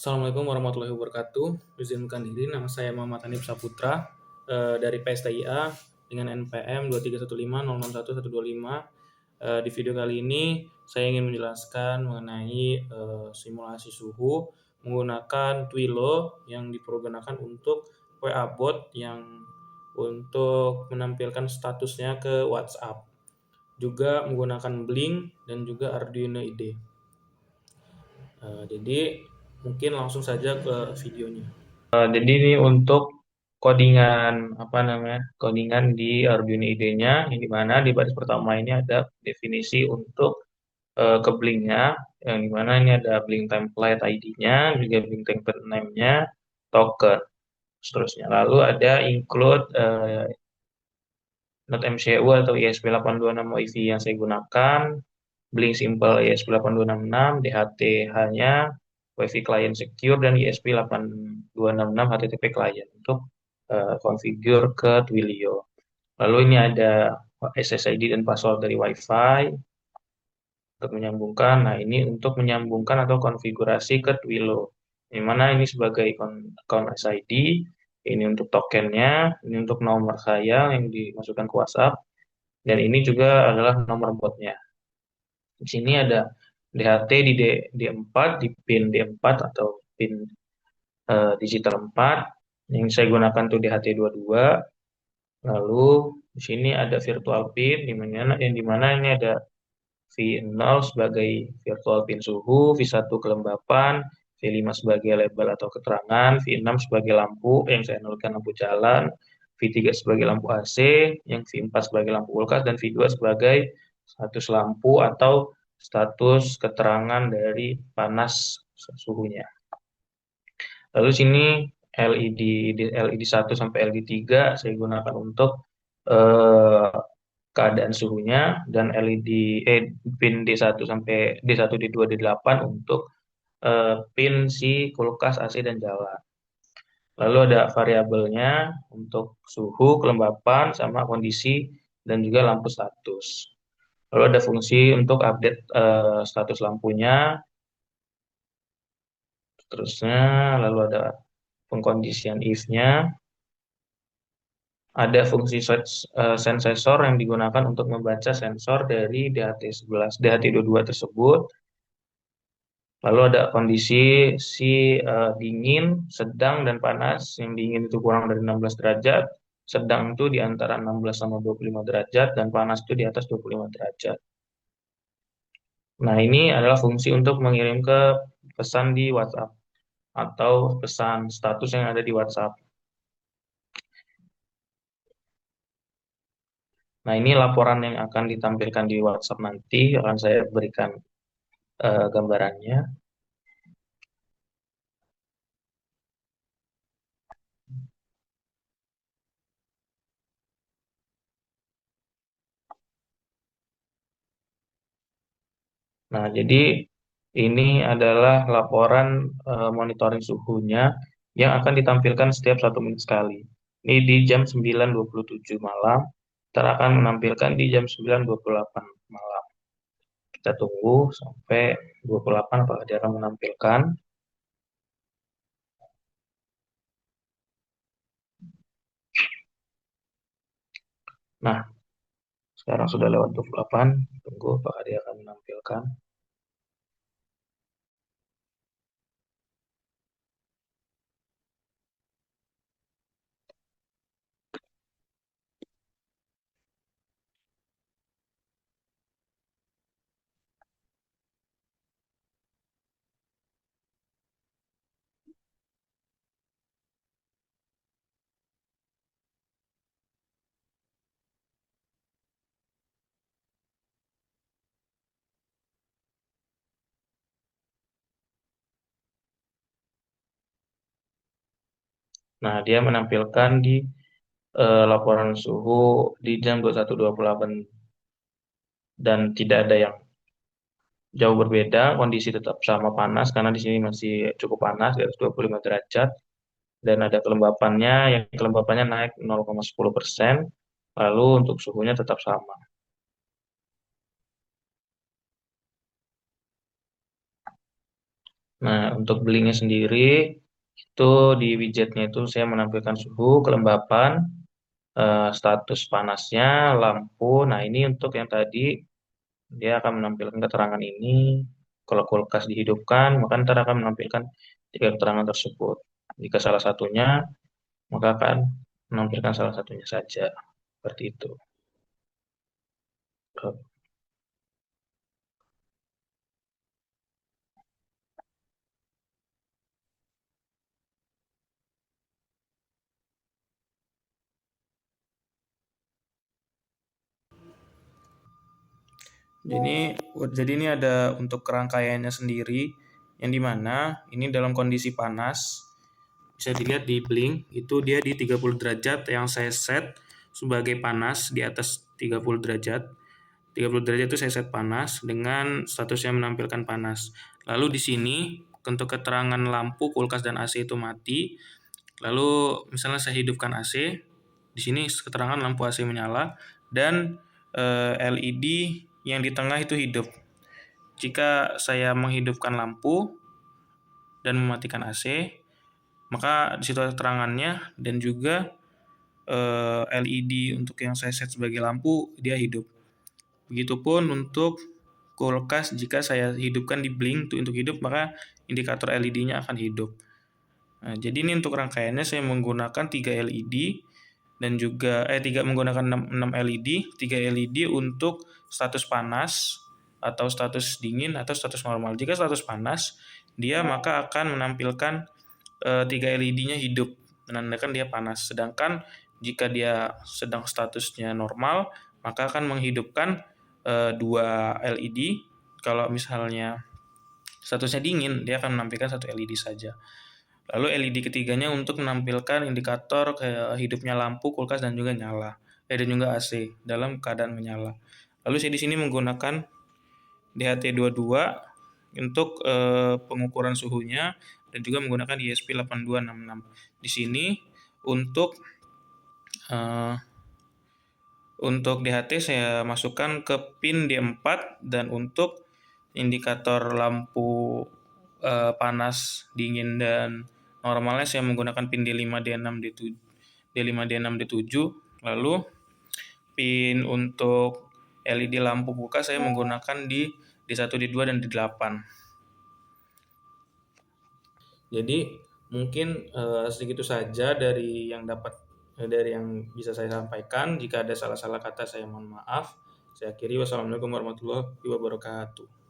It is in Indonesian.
Assalamualaikum warahmatullahi wabarakatuh. Izinkan diri, nama saya Muhammad Hanif Saputra dari PSTIA dengan NPM 231506125. Di video kali ini saya ingin menjelaskan mengenai simulasi suhu menggunakan Twilo yang dipergunakan untuk WA bot yang untuk menampilkan statusnya ke WhatsApp. Juga menggunakan Blink dan juga Arduino IDE. Jadi mungkin langsung saja ke videonya. Jadi ini untuk codingan di Arduino IDE-nya, yang dimana di baris pertama ini ada definisi untuk ke Blink-nya, yang dimana ini ada Blink template ID-nya, juga Blink template name-nya, token, seterusnya. Lalu ada include Node MCU atau ESP8266 WiFi yang saya gunakan, Blink Simple ESP8266, DHT-nya, WiFi Client Secure, dan ESP8266 HTTP Client untuk configure ke Twilio. Lalu ini ada SSID dan password dari Wi-Fi untuk menyambungkan. Nah, ini untuk menyambungkan atau konfigurasi ke Twilio. Yang mana ini sebagai account SID, ini untuk tokennya, ini untuk nomor saya yang dimasukkan ke WhatsApp, dan ini juga adalah nomor botnya. Di sini ada DHT di D4, di pin D4 atau pin digital 4. Yang saya gunakan tuh DHT22. Lalu di sini ada virtual pin yang dimana ini ada V0 sebagai virtual pin suhu, V1 kelembapan, V5 sebagai label atau keterangan, V6 sebagai lampu yang saya nolkan lampu jalan, V3 sebagai lampu AC, yang V4 sebagai lampu kulkas, dan V2 sebagai status lampu atau status keterangan dari panas suhunya. Lalu sini LED LED 1 sampai LED 3 saya gunakan untuk keadaan suhunya, dan pin D1 sampai D1, D2, D8 untuk pin si kulkas, AC, dan jalan. Lalu ada variabelnya untuk suhu, kelembapan, sama kondisi, dan juga lampu status. Lalu ada fungsi untuk update status lampunya, terusnya. Lalu ada pengkondisian if-nya. Ada fungsi sensor yang digunakan untuk membaca sensor dari DHT11, DHT22 tersebut. Lalu ada kondisi dingin, sedang, dan panas. Yang dingin itu kurang dari 16 derajat, sedang itu di antara 16 sama 25 derajat, dan panas itu di atas 25 derajat. Nah, ini adalah fungsi untuk mengirim ke pesan di WhatsApp atau pesan status yang ada di WhatsApp. Nah, ini laporan yang akan ditampilkan di WhatsApp nanti, akan saya berikan gambarannya. Nah, jadi ini adalah laporan monitoring suhunya yang akan ditampilkan setiap 1 menit sekali. Ini di jam 9.27 malam, kita akan menampilkan di jam 9.28 malam. Kita tunggu sampai 28 apakah dia akan menampilkan. Nah, sekarang sudah lewat 28, tunggu apakah dia akan menampilkan. Nah, dia menampilkan di laporan suhu di jam 21.28, dan tidak ada yang jauh berbeda, kondisi tetap sama panas karena di sini masih cukup panas di atas 25 derajat, dan ada kelembapannya yang kelembapannya naik 0,10%. Lalu untuk suhunya tetap sama. Nah, untuk blinknya sendiri itu di widgetnya itu saya menampilkan suhu, kelembapan, status panasnya, lampu. Nah, ini untuk yang tadi dia akan menampilkan keterangan ini. Kalau kulkas dihidupkan, maka ntar akan menampilkan tiga keterangan tersebut. Jika salah satunya, maka akan menampilkan salah satunya saja. Seperti itu. Jadi ini ada untuk kerangkaiannya sendiri yang dimana ini dalam kondisi panas bisa dilihat di blink itu dia di 30 derajat yang saya set sebagai panas di atas 30 derajat. 30 derajat itu saya set panas dengan statusnya menampilkan panas. Lalu di sini untuk keterangan lampu, kulkas dan AC itu mati. Lalu misalnya saya hidupkan AC, di sini keterangan lampu AC menyala dan LED yang di tengah itu hidup. Jika saya menghidupkan lampu dan mematikan AC, maka di situ ada keterangannya dan juga LED untuk yang saya set sebagai lampu dia hidup. Begitupun untuk kulkas jika saya hidupkan di blink untuk hidup maka indikator LED-nya akan hidup. Nah, jadi ini untuk rangkaiannya saya menggunakan 3 LED dan juga menggunakan 6 LED, 3 LED untuk status panas atau status dingin atau status normal. Jika status panas, dia maka akan menampilkan 3 LED-nya hidup, menandakan dia panas. Sedangkan jika dia sedang statusnya normal, maka akan menghidupkan 2 LED. Kalau misalnya statusnya dingin, dia akan menampilkan 1 LED saja. Lalu LED ketiganya untuk menampilkan indikator hidupnya lampu, kulkas dan juga nyala. Dan juga AC dalam keadaan menyala. Lalu saya di sini menggunakan DHT22 untuk pengukuran suhunya dan juga menggunakan ESP8266. Di sini untuk eh, untuk DHT saya masukkan ke pin D4 dan untuk indikator lampu panas, dingin dan normalnya saya menggunakan pin D5, D6, D7, D5, D6, D7. Lalu pin untuk LED lampu buka saya menggunakan di D1, D2 dan D8. Jadi mungkin segitu saja dari yang bisa saya sampaikan. Jika ada salah-salah kata saya mohon maaf. Saya akhiri wassalamualaikum warahmatullahi wabarakatuh.